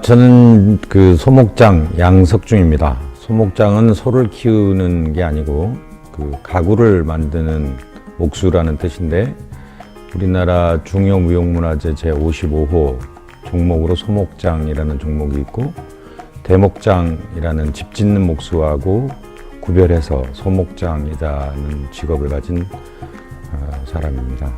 저는 그 소목장 양석중입니다. 소목장은 소를 키우는 게 아니고 그 가구를 만드는 목수라는 뜻인데, 우리나라 중요무형문화재 제55호 종목으로 소목장이라는 종목이 있고, 대목장이라는 집 짓는 목수하고 구별해서 소목장이라는 직업을 가진 사람입니다.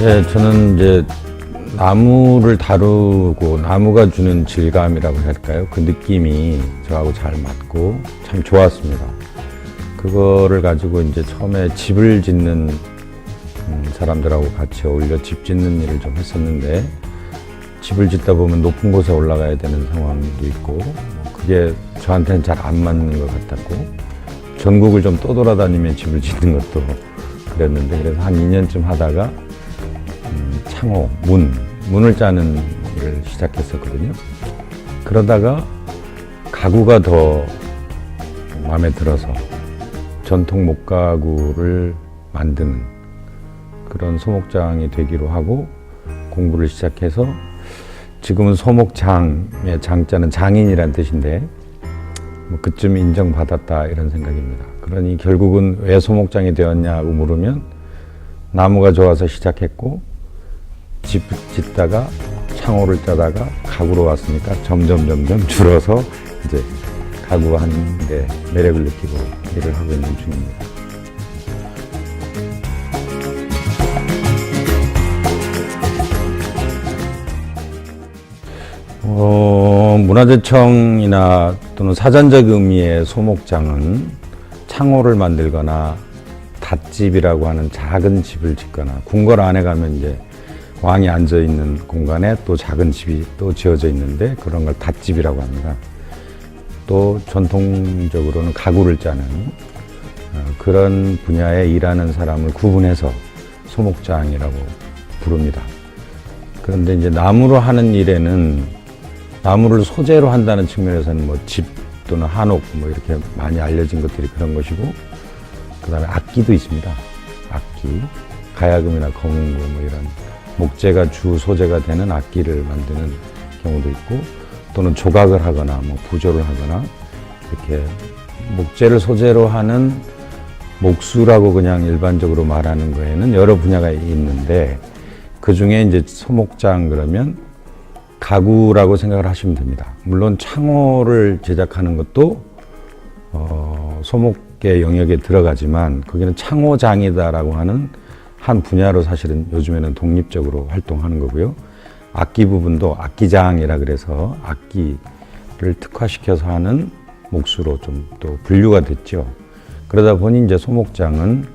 네, 저는 이제 나무를 다루고 나무가 주는 질감이라고 할까요? 그 느낌이 저하고 잘 맞고 참 좋았습니다. 그거를 가지고 이제 처음에 집을 짓는 사람들하고 같이 어울려 집 짓는 일을 좀 했었는데, 집을 짓다 보면 높은 곳에 올라가야 되는 상황도 있고, 그게 저한테는 잘 안 맞는 것 같았고, 전국을 좀 떠돌아다니며 집을 짓는 것도 그랬는데, 그래서 한 2년쯤 하다가 창호, 문을 짜는 일을 시작했었거든요. 그러다가 가구가 더 마음에 들어서 전통 목가구를 만드는 그런 소목장이 되기로 하고 공부를 시작해서, 지금은 소목장의 장자는 장인이란 뜻인데 그쯤 인정받았다 이런 생각입니다. 그러니 결국은 왜 소목장이 되었냐고 물으면, 나무가 좋아서 시작했고 집 짓다가 창호를 짜다가 가구로 왔으니까 점점 줄어서 이제 가구 하는데 매력을 느끼고 일을 하고 있는 중입니다. 문화재청이나 또는 사전적 의미의 소목장은 창호를 만들거나 닷집이라고 하는 작은 집을 짓거나, 궁궐 안에 가면 이제 왕이 앉아있는 공간에 또 작은 집이 또 지어져 있는데 그런 걸 닷집이라고 합니다. 또 전통적으로는 가구를 짜는 그런 분야에 일하는 사람을 구분해서 소목장이라고 부릅니다. 그런데 이제 나무로 하는 일에는, 나무를 소재로 한다는 측면에서는 뭐 집 또는 한옥 뭐 이렇게 많이 알려진 것들이 그런 것이고, 그 다음에 악기도 있습니다. 악기, 가야금이나 거문고 뭐 이런 목재가 주 소재가 되는 악기를 만드는 경우도 있고, 또는 조각을 하거나 뭐 부조를 하거나, 이렇게 목재를 소재로 하는 목수라고 그냥 일반적으로 말하는 거에는 여러 분야가 있는데, 그 중에 이제 소목장 그러면 가구라고 생각을 하시면 됩니다. 물론 창호를 제작하는 것도 소목의 영역에 들어가지만, 거기는 창호장이다라고 하는 한 분야로 사실은 요즘에는 독립적으로 활동하는 거고요. 악기 부분도 악기장이라 그래서 악기를 특화시켜서 하는 목수로 좀 또 분류가 됐죠. 그러다 보니 이제 소목장은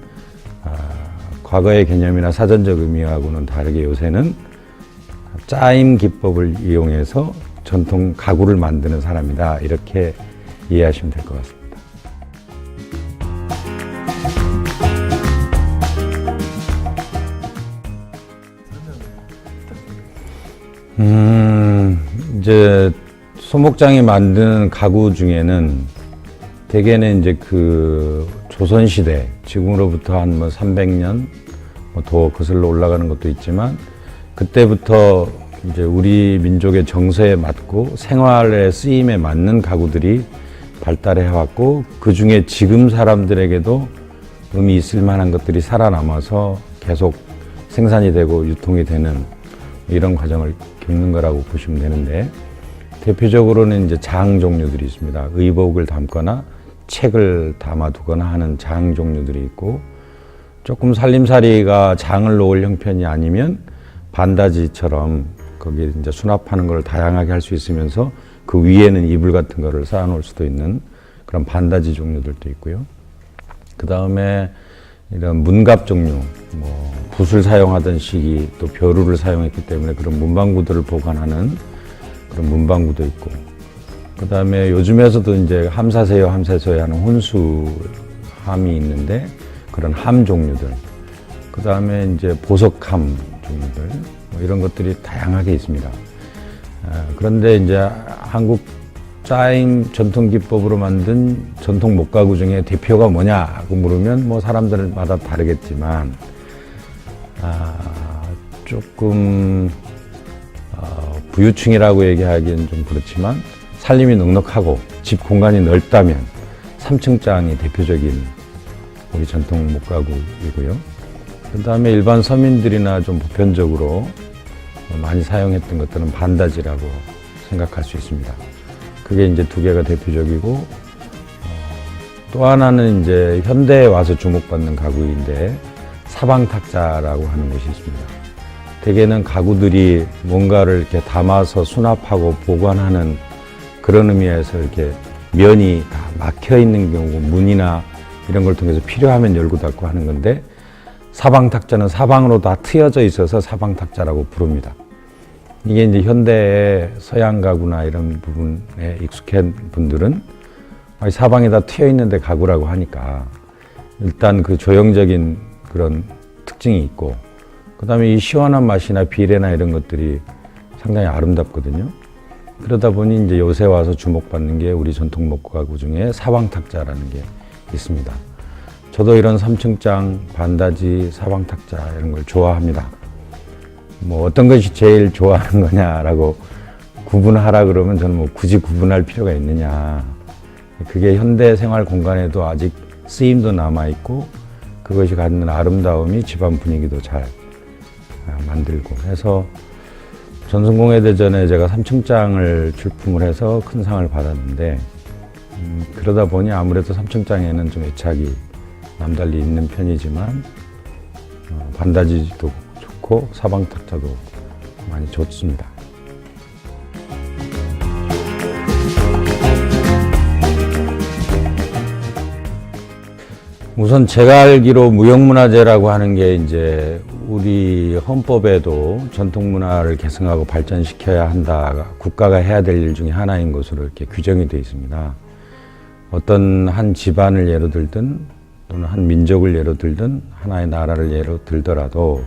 과거의 개념이나 사전적 의미하고는 다르게 요새는 짜임 기법을 이용해서 전통 가구를 만드는 사람이다, 이렇게 이해하시면 될 것 같습니다. 이제 소목장이 만드는 가구 중에는 대개는 이제 그 조선시대, 지금으로부터 한 뭐 300년 뭐 더 거슬러 올라가는 것도 있지만, 그때부터 이제 우리 민족의 정서에 맞고 생활의 쓰임에 맞는 가구들이 발달해 왔고, 그 중에 지금 사람들에게도 의미 있을 만한 것들이 살아남아서 계속 생산이 되고 유통이 되는 이런 과정을 겪는 거라고 보시면 되는데, 대표적으로는 이제 장 종류들이 있습니다. 의복을 담거나 책을 담아두거나 하는 장 종류들이 있고, 조금 살림살이가 장을 놓을 형편이 아니면 반다지처럼 거기에 이제 수납하는 걸 다양하게 할 수 있으면서 그 위에는 이불 같은 거를 쌓아놓을 수도 있는 그런 반다지 종류들도 있고요. 그 다음에 이런 문갑 종류, 뭐 붓을 사용하던 시기, 또 벼루를 사용했기 때문에 그런 문방구들을 보관하는 그런 문방구도 있고, 그 다음에 요즘에서도 이제 함사세요 하는 혼수함이 있는데 그런 함 종류들, 그 다음에 이제 보석함 종류들, 뭐 이런 것들이 다양하게 있습니다. 그런데 이제 한국 짜임 전통 기법으로 만든 전통 목가구 중에 대표가 뭐냐고 물으면 뭐 사람들마다 다르겠지만 조금 부유층이라고 얘기하기는 좀 그렇지만 살림이 넉넉하고 집 공간이 넓다면 3층장이 대표적인 우리 전통 목가구이고요. 그 다음에 일반 서민들이나 좀 보편적으로 많이 사용했던 것들은 반다지라고 생각할 수 있습니다. 그게 이제 두 개가 대표적이고, 또 하나는 이제 현대에 와서 주목받는 가구인데 사방탁자라고 하는 것이 있습니다. 대개는 가구들이 뭔가를 이렇게 담아서 수납하고 보관하는 그런 의미에서 이렇게 면이 다 막혀 있는 경우고 문이나 이런 걸 통해서 필요하면 열고 닫고 하는 건데, 사방탁자는 사방으로 다 트여져 있어서 사방탁자라고 부릅니다. 이게 이제 현대의 서양 가구나 이런 부분에 익숙한 분들은 사방에 다 트여 있는데 가구라고 하니까 일단 그 조형적인 그런 특징이 있고, 그 다음에 이 시원한 맛이나 비례나 이런 것들이 상당히 아름답거든요. 그러다 보니 이제 요새 와서 주목받는 게 우리 전통 목가구 중에 사방탁자라는 게 있습니다. 저도 이런 3층장, 반다지, 사방탁자 이런 걸 좋아합니다. 뭐 어떤 것이 제일 좋아하는 거냐라고 구분하라 그러면 저는 뭐 굳이 구분할 필요가 있느냐. 그게 현대 생활 공간에도 아직 쓰임도 남아있고 그것이 갖는 아름다움이 집안 분위기도 잘 만들고 해서 전순공예대전에 제가 3층장을 출품을 해서 큰 상을 받았는데, 그러다 보니 아무래도 3층장에는 좀 애착이 남달리 있는 편이지만 반다지도 좋고 사방탁자도 많이 좋습니다. 우선 제가 알기로 무형문화재라고 하는 게 이제 우리 헌법에도 전통문화를 계승하고 발전시켜야 한다, 국가가 해야 될 일 중에 하나인 것으로 이렇게 규정이 되어 있습니다. 어떤 한 집안을 예로 들든 또는 한 민족을 예로 들든 하나의 나라를 예로 들더라도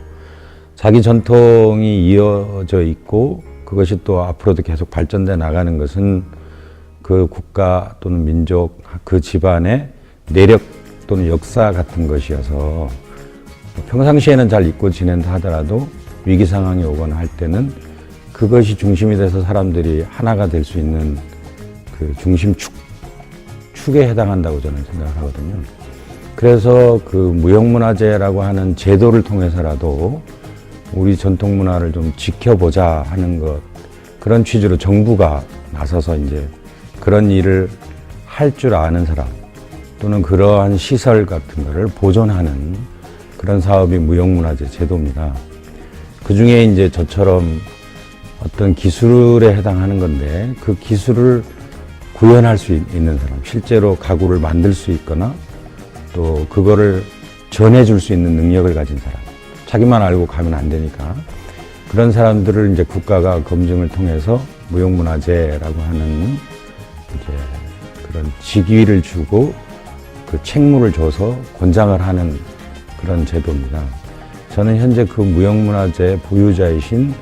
자기 전통이 이어져 있고 그것이 또 앞으로도 계속 발전돼 나가는 것은 그 국가 또는 민족, 그 집안의 내력 또는 역사 같은 것이어서 평상시에는 잘 잊고 지낸다 하더라도 위기 상황이 오거나 할 때는 그것이 중심이 돼서 사람들이 하나가 될 수 있는 그 축에 해당한다고 저는 생각을 하거든요. 그래서 그 무형문화재라고 하는 제도를 통해서라도 우리 전통 문화를 좀 지켜보자 하는 것, 그런 취지로 정부가 나서서 이제 그런 일을 할 줄 아는 사람 또는 그러한 시설 같은 거를 보존하는 그런 사업이 무형문화재 제도입니다. 그 중에 이제 저처럼 어떤 기술에 해당하는 건데 그 기술을 구현할 수 있는 사람, 실제로 가구를 만들 수 있거나 또 그거를 전해줄 수 있는 능력을 가진 사람, 자기만 알고 가면 안 되니까 그런 사람들을 이제 국가가 검증을 통해서 무형문화재라고 하는 이제 그런 직위를 주고 그 책무를 줘서 권장을 하는 그런 제도입니다. 저는 현재 그 무형문화재 보유자이신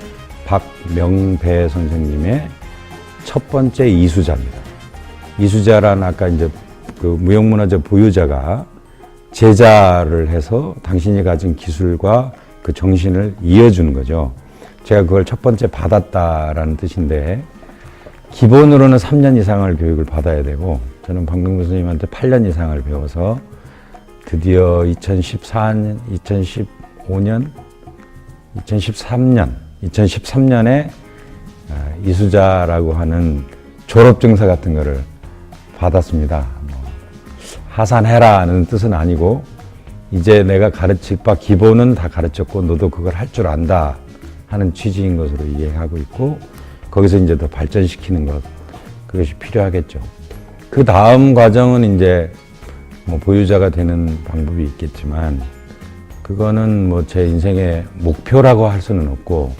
박명배 선생님의 첫 번째 이수자입니다. 이수자란 아까 이제 그 무형문화재 보유자가 제자를 해서 당신이 가진 기술과 그 정신을 이어주는 거죠. 제가 그걸 첫 번째 받았다라는 뜻인데, 기본으로는 3년 이상을 교육을 받아야 되고, 저는 박명배 선생님한테 8년 이상을 배워서 드디어 2014년, 2015년, 2013년에 이수자라고 하는 졸업증서 같은 거를 받았습니다. 하산해라는 뜻은 아니고 이제 내가 가르칠 바 기본은 다 가르쳤고 너도 그걸 할 줄 안다 하는 취지인 것으로 이해하고 있고, 거기서 이제 더 발전시키는 것, 그것이 필요하겠죠. 그 다음 과정은 이제 뭐 보유자가 되는 방법이 있겠지만 그거는 뭐 제 인생의 목표라고 할 수는 없고,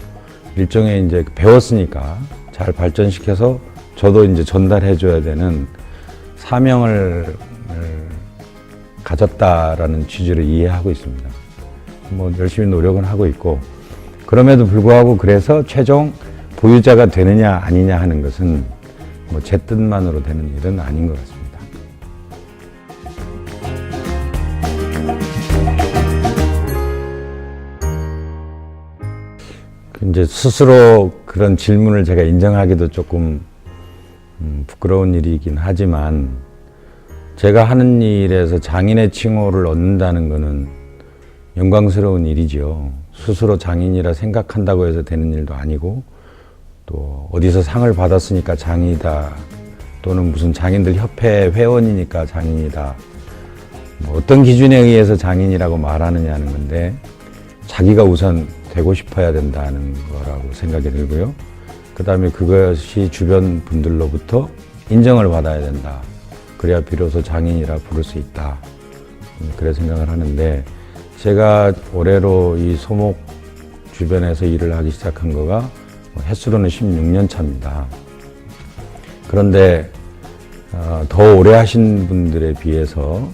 일종의 이제 배웠으니까 잘 발전시켜서 저도 이제 전달해 줘야 되는 사명을 가졌다라는 취지로 이해하고 있습니다. 뭐 열심히 노력은 하고 있고, 그럼에도 불구하고 그래서 최종 보유자가 되느냐 아니냐 하는 것은 뭐 제 뜻만으로 되는 일은 아닌 것 같습니다. 이제 스스로 그런 질문을 제가 인정하기도 조금 부끄러운 일이긴 하지만, 제가 하는 일에서 장인의 칭호를 얻는다는 것은 영광스러운 일이죠. 스스로 장인이라 생각한다고 해서 되는 일도 아니고, 또 어디서 상을 받았으니까 장이다, 또는 무슨 장인들 협회 회원이니까 장인이다, 뭐 어떤 기준에 의해서 장인이라고 말하느냐는 건데, 자기가 우선 되고 싶어야 된다는 거라고 생각이 들고요. 그 다음에 그것이 주변 분들로부터 인정을 받아야 된다. 그래야 비로소 장인이라 부를 수 있다. 그래 생각을 하는데, 제가 올해로 이 소목 주변에서 일을 하기 시작한 거가 횟수로는 16년 차입니다. 그런데 더 오래 하신 분들에 비해서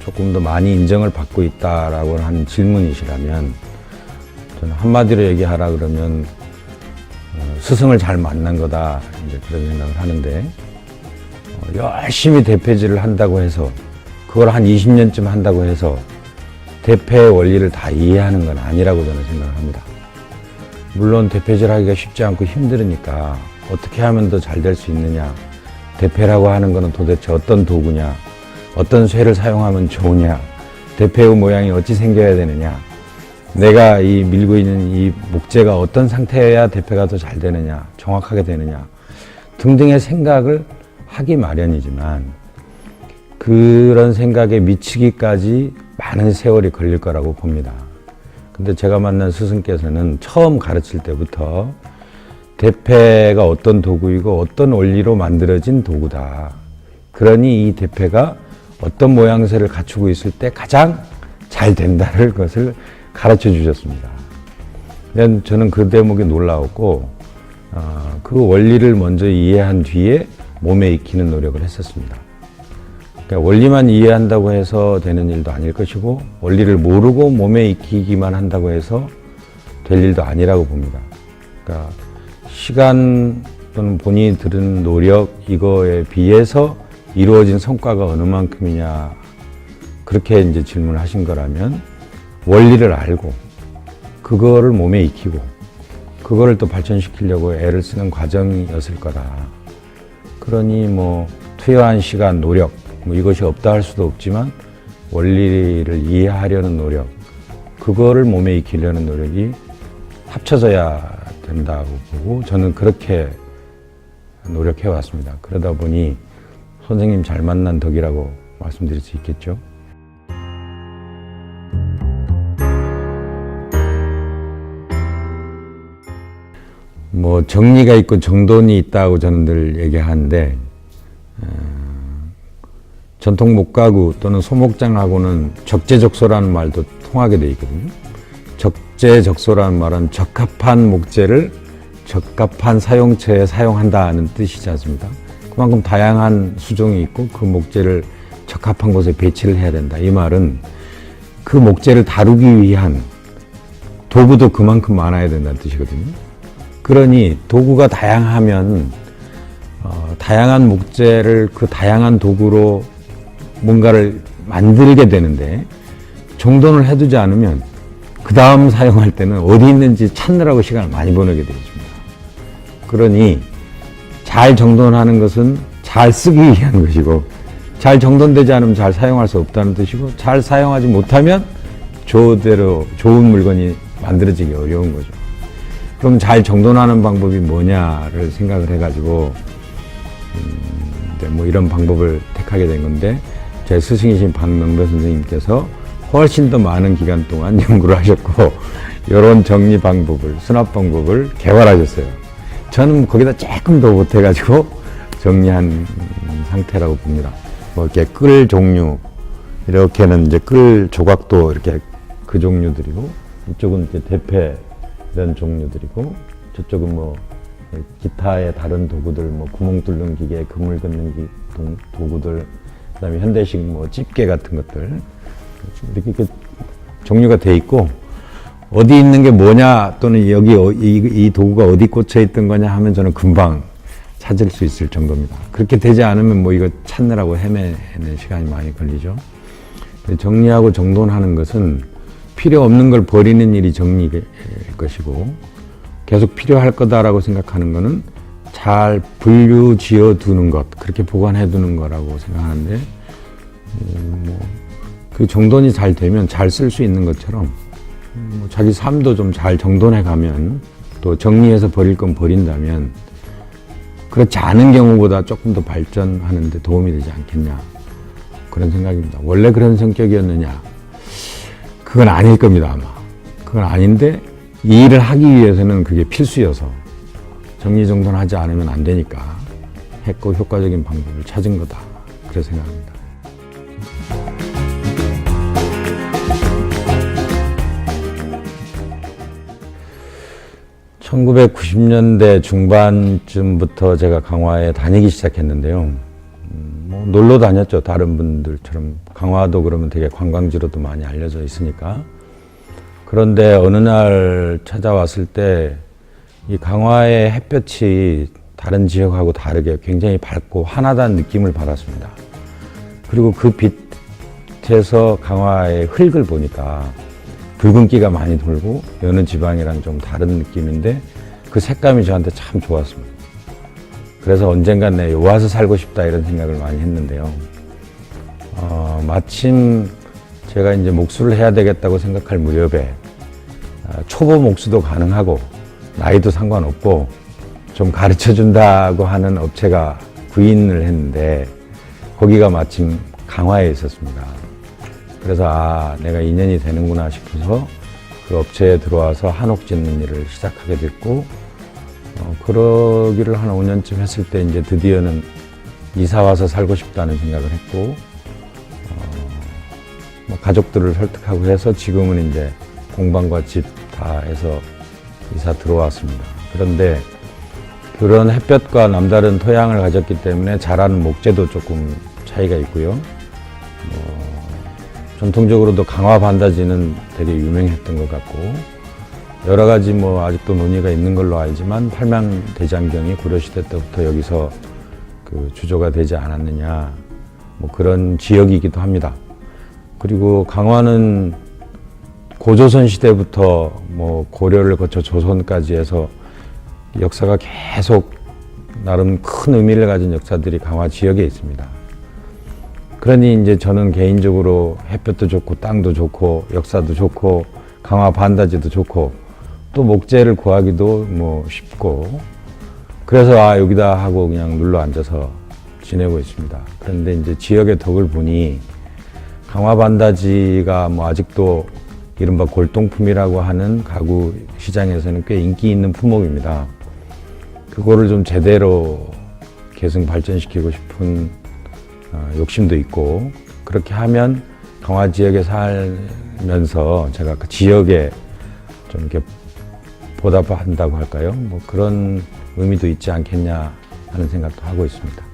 조금 더 많이 인정을 받고 있다라고 하는 질문이시라면, 저는 한마디로 얘기하라 그러면 스승을 잘 만난 거다, 이제 그런 생각을 하는데, 열심히 대패질을 한다고 해서, 그걸 한 20년쯤 한다고 해서 대패의 원리를 다 이해하는 건 아니라고 저는 생각을 합니다. 물론 대패질 하기가 쉽지 않고 힘들으니까 어떻게 하면 더 잘 될 수 있느냐, 대패라고 하는 거는 도대체 어떤 도구냐, 어떤 쇠를 사용하면 좋으냐, 대패의 모양이 어찌 생겨야 되느냐, 내가 이 밀고 있는 이 목재가 어떤 상태여야 대패가 더 잘 되느냐, 정확하게 되느냐 등등의 생각을 하기 마련이지만, 그런 생각에 미치기까지 많은 세월이 걸릴 거라고 봅니다. 근데 제가 만난 스승께서는 처음 가르칠 때부터 대패가 어떤 도구이고 어떤 원리로 만들어진 도구다, 그러니 이 대패가 어떤 모양새를 갖추고 있을 때 가장 잘 된다는 것을 가르쳐 주셨습니다. 저는 그 대목이 놀라웠고, 그 원리를 먼저 이해한 뒤에 몸에 익히는 노력을 했었습니다. 그러니까 원리만 이해한다고 해서 되는 일도 아닐 것이고, 원리를 모르고 몸에 익히기만 한다고 해서 될 일도 아니라고 봅니다. 그러니까 시간 또는 본인이 들은 노력, 이거에 비해서 이루어진 성과가 어느 만큼이냐, 그렇게 이제 질문을 하신 거라면, 원리를 알고 그거를 몸에 익히고 그거를 또 발전시키려고 애를 쓰는 과정이었을 거다. 그러니 뭐 투여한 시간, 노력, 뭐 이것이 없다 할 수도 없지만, 원리를 이해하려는 노력, 그거를 몸에 익히려는 노력이 합쳐져야 된다고 보고, 저는 그렇게 노력해 왔습니다. 그러다 보니 선생님 잘 만난 덕이라고 말씀드릴 수 있겠죠. 뭐 정리가 있고 정돈이 있다고 저는 늘 얘기하는데, 전통 목가구 또는 소목장하고는 적재적소라는 말도 통하게 돼 있거든요. 적재적소라는 말은 적합한 목재를 적합한 사용처에 사용한다는 뜻이지 않습니까? 그만큼 다양한 수종이 있고 그 목재를 적합한 곳에 배치를 해야 된다. 이 말은 그 목재를 다루기 위한 도구도 그만큼 많아야 된다는 뜻이거든요. 그러니 도구가 다양하면 다양한 목재를 그 다양한 도구로 뭔가를 만들게 되는데, 정돈을 해두지 않으면 그 다음 사용할 때는 어디 있는지 찾느라고 시간을 많이 보내게 되겠습니다. 그러니 잘 정돈하는 것은 잘 쓰기 위한 것이고, 잘 정돈되지 않으면 잘 사용할 수 없다는 뜻이고, 잘 사용하지 못하면 저대로 좋은 물건이 만들어지기 어려운 거죠. 그럼 잘 정돈하는 방법이 뭐냐를 생각을 해가지고 뭐 이런 방법을 택하게 된 건데, 제 스승이신 박명배 선생님께서 훨씬 더 많은 기간 동안 연구를 하셨고, 이런 정리 방법을, 수납 방법을 개발하셨어요. 저는 거기다 조금 더 못해가지고 정리한 상태라고 봅니다. 뭐 이렇게 끌 종류, 이렇게는 이제 끌 조각도 이렇게 그 종류들이고, 이쪽은 이제 대패 이런 종류들이고, 저쪽은 뭐 기타의 다른 도구들, 뭐 구멍 뚫는 기계, 그물 긋는 도구들, 그다음에 현대식 뭐 집게 같은 것들, 이렇게 종류가 돼 있고, 어디 있는 게 뭐냐 또는 여기 이 도구가 어디 꽂혀 있던 거냐 하면 저는 금방 찾을 수 있을 정도입니다. 그렇게 되지 않으면 뭐 이거 찾느라고 헤매는 시간이 많이 걸리죠. 정리하고 정돈하는 것은 필요 없는 걸 버리는 일이 정리일 것이고, 계속 필요할 거다라고 생각하는 거는 잘 분류 지어 두는 것, 그렇게 보관해 두는 거라고 생각하는데, 그 정돈이 잘 되면 잘 쓸 수 있는 것처럼 자기 삶도 좀 잘 정돈해 가면, 또 정리해서 버릴 건 버린다면 그렇지 않은 경우보다 조금 더 발전하는 데 도움이 되지 않겠냐, 그런 생각입니다. 원래 그런 성격이었느냐, 그건 아닐 겁니다. 아마 그건 아닌데 이 일을 하기 위해서는 그게 필수여서 정리정돈하지 않으면 안 되니까 했고 효과적인 방법을 찾은 거다, 그렇게 생각합니다. (1990년대) 중반쯤부터 제가 강화에 다니기 시작했는데요. 뭐 놀러 다녔죠. 다른 분들처럼. 강화도 그러면 되게 관광지로도 많이 알려져 있으니까. 그런데 어느 날 찾아왔을 때 이 강화의 햇볕이 다른 지역하고 다르게 굉장히 밝고 환하다는 느낌을 받았습니다. 그리고 그 빛에서 강화의 흙을 보니까 붉은기가 많이 돌고 여느 지방이랑 좀 다른 느낌인데 그 색감이 저한테 참 좋았습니다. 그래서 언젠간 내 와서 살고 싶다, 이런 생각을 많이 했는데요. 마침 제가 이제 목수를 해야 되겠다고 생각할 무렵에 초보 목수도 가능하고 나이도 상관없고 좀 가르쳐 준다고 하는 업체가 구인을 했는데, 거기가 마침 강화에 있었습니다. 그래서 내가 인연이 되는구나 싶어서 그 업체에 들어와서 한옥 짓는 일을 시작하게 됐고, 그러기를 한 5년쯤 했을 때 이제 드디어는 이사 와서 살고 싶다는 생각을 했고, 뭐 가족들을 설득하고 해서 지금은 이제 공방과 집 다 해서 이사 들어왔습니다. 그런데 그런 햇볕과 남다른 토양을 가졌기 때문에 자라는 목재도 조금 차이가 있고요. 전통적으로도 강화 반다지는 되게 유명했던 것 같고, 여러 가지 뭐 아직도 논의가 있는 걸로 알지만 팔명대장경이 고려시대 때부터 여기서 그 주조가 되지 않았느냐, 뭐 그런 지역이기도 합니다. 그리고 강화는 고조선 시대부터 뭐 고려를 거쳐 조선까지 해서 역사가 계속 나름 큰 의미를 가진 역사들이 강화 지역에 있습니다. 그러니 이제 저는 개인적으로 햇볕도 좋고 땅도 좋고 역사도 좋고 강화 반다지도 좋고 또 목재를 구하기도 뭐 쉽고, 그래서 여기다 하고 그냥 눌러 앉아서 지내고 있습니다. 그런데 이제 지역의 덕을 보니 강화 반다지가 뭐 아직도 이른바 골동품이라고 하는 가구 시장에서는 꽤 인기 있는 품목입니다. 그거를 좀 제대로 계승 발전시키고 싶은 욕심도 있고, 그렇게 하면 강화 지역에 살면서 제가 그 지역에 좀 이렇게 보답한다고 할까요? 뭐 그런 의미도 있지 않겠냐 하는 생각도 하고 있습니다.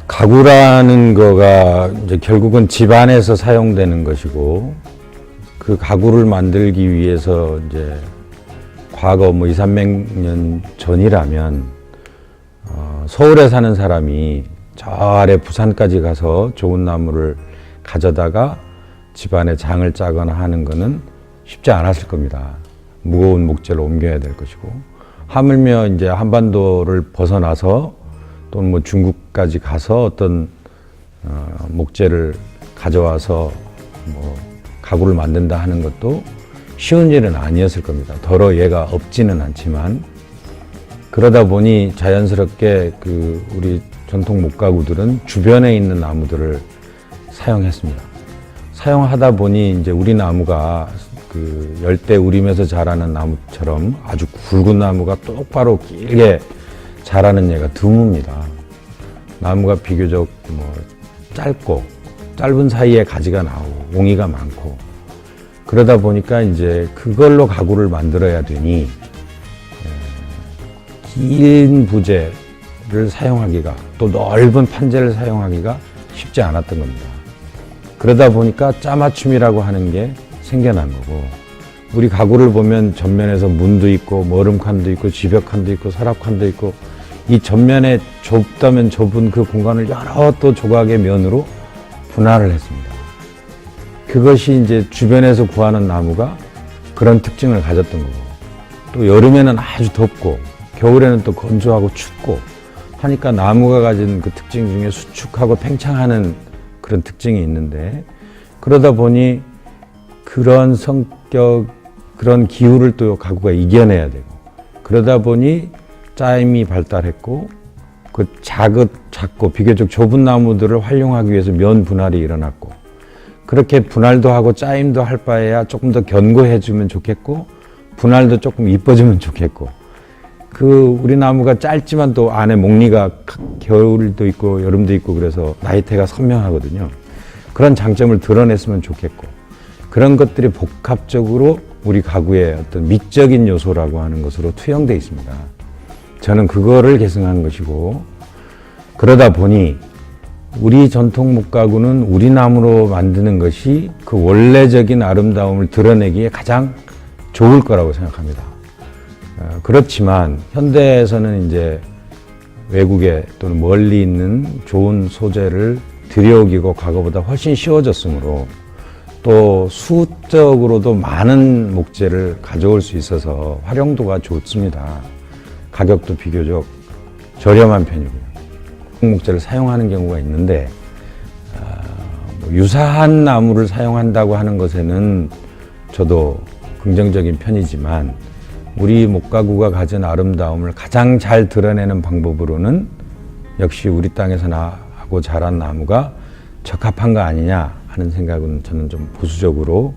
가구라는 거가 이제 결국은 집안에서 사용되는 것이고, 그 가구를 만들기 위해서 이제 과거 뭐 200~300년 전이라면 서울에 사는 사람이 저 아래 부산까지 가서 좋은 나무를 가져다가 집안에 장을 짜거나 하는 거는 쉽지 않았을 겁니다. 무거운 목재를 옮겨야 될 것이고, 하물며 이제 한반도를 벗어나서 또는 뭐 중국까지 가서 어떤 목재를 가져와서 뭐 가구를 만든다 하는 것도 쉬운 일은 아니었을 겁니다. 더러 얘가 없지는 않지만, 그러다 보니 자연스럽게 그 우리 전통 목가구들은 주변에 있는 나무들을 사용했습니다. 사용하다 보니 이제 우리 나무가 그 열대 우림에서 자라는 나무처럼 아주 굵은 나무가 똑바로 길게 자라는 예가 드뭅니다. 나무가 비교적 뭐 짧고 짧은 사이에 가지가 나오고 옹이가 많고, 그러다 보니까 이제 그걸로 가구를 만들어야 되니 긴 부재, 판재를 사용하기가, 또 넓은 판재를 사용하기가 쉽지 않았던 겁니다. 그러다 보니까 짜맞춤이라고 하는 게 생겨난 거고, 우리 가구를 보면 전면에서 문도 있고 머름칸도 있고 지벽칸도 있고 서랍칸도 있고, 이 전면에 좁다면 좁은 그 공간을 여러 또 조각의 면으로 분할을 했습니다. 그것이 이제 주변에서 구하는 나무가 그런 특징을 가졌던 거고, 또 여름에는 아주 덥고 겨울에는 또 건조하고 춥고 하니까 나무가 가진 그 특징 중에 수축하고 팽창하는 그런 특징이 있는데, 그러다 보니 그런 성격, 그런 기후를 또 가구가 이겨내야 되고, 그러다 보니 짜임이 발달했고, 그 작고 비교적 좁은 나무들을 활용하기 위해서 면 분할이 일어났고, 그렇게 분할도 하고 짜임도 할 바에야 조금 더 견고해지면 좋겠고, 분할도 조금 이뻐지면 좋겠고, 그 우리 나무가 짧지만 또 안에 목리가 겨울도 있고 여름도 있고 그래서 나이테가 선명하거든요. 그런 장점을 드러냈으면 좋겠고, 그런 것들이 복합적으로 우리 가구의 어떤 미적인 요소라고 하는 것으로 투영되어 있습니다. 저는 그거를 계승한 것이고, 그러다 보니 우리 전통 목가구는 우리 나무로 만드는 것이 그 원래적인 아름다움을 드러내기에 가장 좋을 거라고 생각합니다. 그렇지만 현대에서는 이제 외국에 또는 멀리 있는 좋은 소재를 들여오기고 과거보다 훨씬 쉬워졌으므로, 또 수적으로도 많은 목재를 가져올 수 있어서 활용도가 좋습니다. 가격도 비교적 저렴한 편이고요. 목재를 사용하는 경우가 있는데, 유사한 나무를 사용한다고 하는 것에는 저도 긍정적인 편이지만, 우리 목가구가 가진 아름다움을 가장 잘 드러내는 방법으로는 역시 우리 땅에서 나고 자란 나무가 적합한 거 아니냐 하는 생각은 저는 좀 보수적으로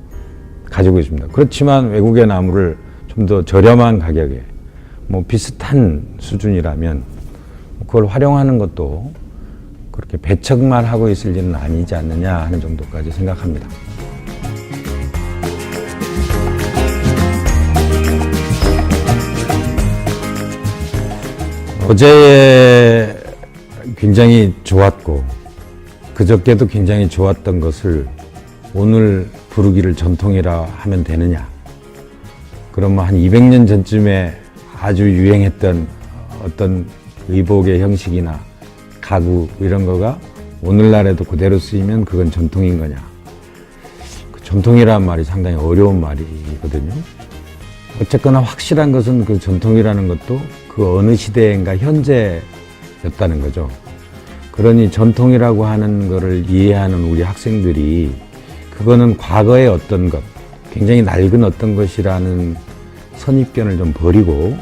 가지고 있습니다. 그렇지만 외국의 나무를 좀 더 저렴한 가격에 뭐 비슷한 수준이라면 그걸 활용하는 것도 그렇게 배척만 하고 있을 일은 아니지 않느냐 하는 정도까지 생각합니다. 어제 굉장히 좋았고 그저께도 굉장히 좋았던 것을 오늘 부르기를 전통이라 하면 되느냐? 그러면 한 200년 전쯤에 아주 유행했던 어떤 의복의 형식이나 가구 이런 거가 오늘날에도 그대로 쓰이면 그건 전통인 거냐? 그 전통이라는 말이 상당히 어려운 말이거든요. 어쨌거나 확실한 것은 그 전통이라는 것도 그 어느 시대인가 현재였다는 거죠. 그러니 전통이라고 하는 거를 이해하는 우리 학생들이 그거는 과거의 어떤 것, 굉장히 낡은 어떤 것이라는 선입견을 좀 버리고,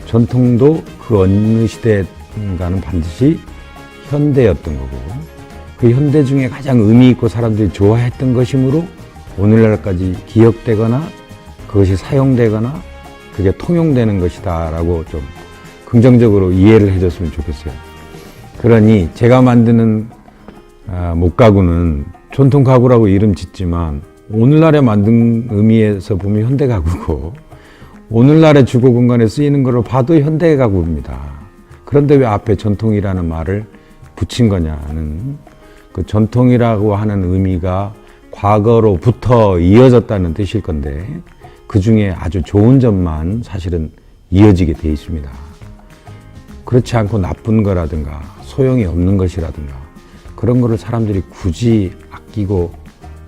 전통도 그 어느 시대인가는 반드시 현대였던 거고, 그 현대 중에 가장 의미 있고 사람들이 좋아했던 것이므로 오늘날까지 기억되거나 그것이 사용되거나 그게 통용되는 것이다 라고 좀 긍정적으로 이해를 해줬으면 좋겠어요. 그러니 제가 만드는 목가구는 전통 가구라고 이름 짓지만 오늘날에 만든 의미에서 보면 현대 가구고, 오늘날의 주거 공간에 쓰이는 걸로 봐도 현대 가구입니다. 그런데 왜 앞에 전통이라는 말을 붙인 거냐는, 그 전통이라고 하는 의미가 과거로부터 이어졌다는 뜻일 건데 그 중에 아주 좋은 점만 사실은 이어지게 돼 있습니다. 그렇지 않고 나쁜 거라든가 소용이 없는 것이라든가 그런 거를 사람들이 굳이 아끼고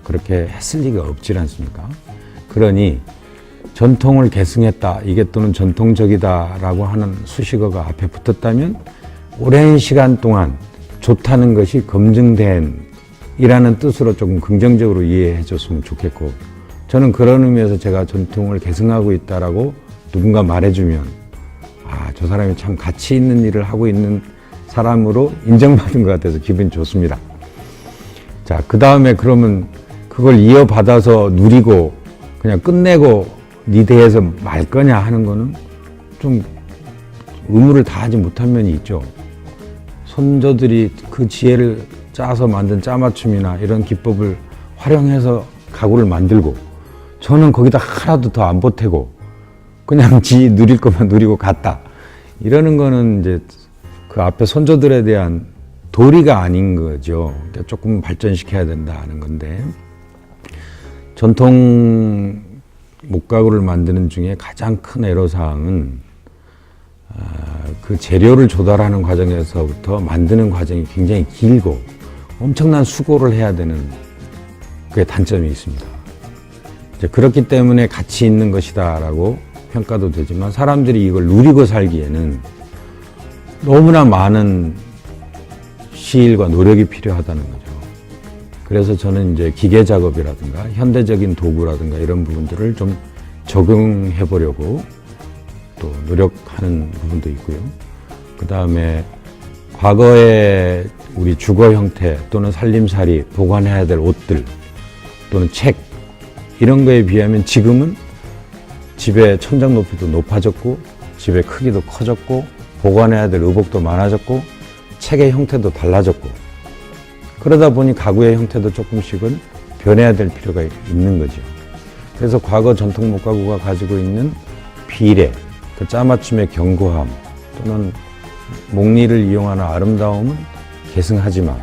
그렇게 했을 리가 없지 않습니까? 그러니 전통을 계승했다, 이게 또는 전통적이다 라고 하는 수식어가 앞에 붙었다면 오랜 시간 동안 좋다는 것이 검증된 이라는 뜻으로 조금 긍정적으로 이해해 줬으면 좋겠고, 저는 그런 의미에서 제가 전통을 계승하고 있다라고 누군가 말해주면 저 사람이 참 가치 있는 일을 하고 있는 사람으로 인정받은 것 같아서 기분이 좋습니다. 자, 그 다음에 그러면 그걸 이어받아서 누리고 그냥 끝내고 네 대해서 말 거냐 하는 거는 좀 의무를 다하지 못한 면이 있죠. 선조들이 그 지혜를 짜서 만든 짜맞춤이나 이런 기법을 활용해서 가구를 만들고, 저는 거기다 하나도 더 안 보태고 그냥 지 누릴 것만 누리고 갔다, 이러는 거는 이제 그 앞에 선조들에 대한 도리가 아닌 거죠. 그러니까 조금 발전시켜야 된다는 건데, 전통 목가구를 만드는 중에 가장 큰 애로사항은 그 재료를 조달하는 과정에서부터 만드는 과정이 굉장히 길고 엄청난 수고를 해야 되는 그게 단점이 있습니다. 이제 그렇기 때문에 가치 있는 것이다라고 평가도 되지만, 사람들이 이걸 누리고 살기에는 너무나 많은 시일과 노력이 필요하다는 거죠. 그래서 저는 이제 기계 작업이라든가 현대적인 도구라든가 이런 부분들을 좀 적응해 보려고 또 노력하는 부분도 있고요. 그 다음에 과거의 우리 주거 형태 또는 살림살이 보관해야 될 옷들 또는 책, 이런 거에 비하면 지금은 집의 천장 높이도 높아졌고 집의 크기도 커졌고 보관해야 될 의복도 많아졌고 책의 형태도 달라졌고, 그러다 보니 가구의 형태도 조금씩은 변해야 될 필요가 있는 거죠. 그래서 과거 전통 목가구가 가지고 있는 비례, 그 짜맞춤의 견고함 또는 목리를 이용하는 아름다움은 계승하지만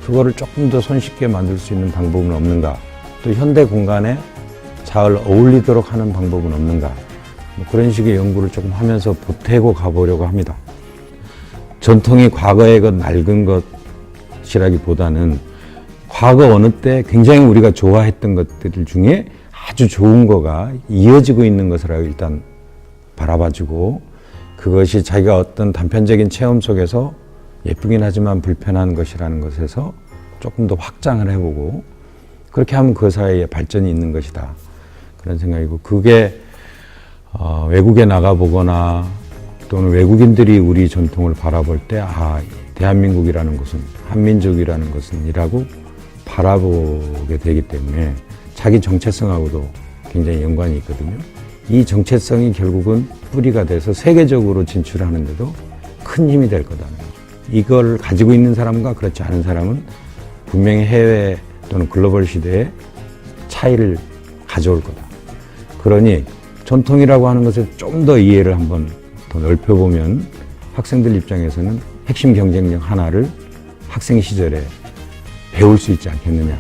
그거를 조금 더 손쉽게 만들 수 있는 방법은 없는가, 또 현대 공간에 잘 어울리도록 하는 방법은 없는가, 뭐 그런 식의 연구를 조금 하면서 보태고 가보려고 합니다. 전통이 과거의 것 낡은 것이라기보다는 과거 어느 때 굉장히 우리가 좋아했던 것들 중에 아주 좋은 거가 이어지고 있는 것을 일단 바라봐주고, 그것이 자기가 어떤 단편적인 체험 속에서 예쁘긴 하지만 불편한 것이라는 것에서 조금 더 확장을 해보고, 그렇게 하면 그 사이에 발전이 있는 것이다, 그런 생각이고, 그게 외국에 나가보거나 또는 외국인들이 우리 전통을 바라볼 때 대한민국이라는 것은, 한민족이라는 것은 이라고 바라보게 되기 때문에 자기 정체성하고도 굉장히 연관이 있거든요. 이 정체성이 결국은 뿌리가 돼서 세계적으로 진출하는데도 큰 힘이 될 거다는 거죠. 이걸 가지고 있는 사람과 그렇지 않은 사람은 분명히 해외 또는 글로벌 시대에 차이를 가져올 거다. 그러니 전통이라고 하는 것에 좀 더 이해를 한번 더 넓혀보면 학생들 입장에서는 핵심 경쟁력 하나를 학생 시절에 배울 수 있지 않겠느냐.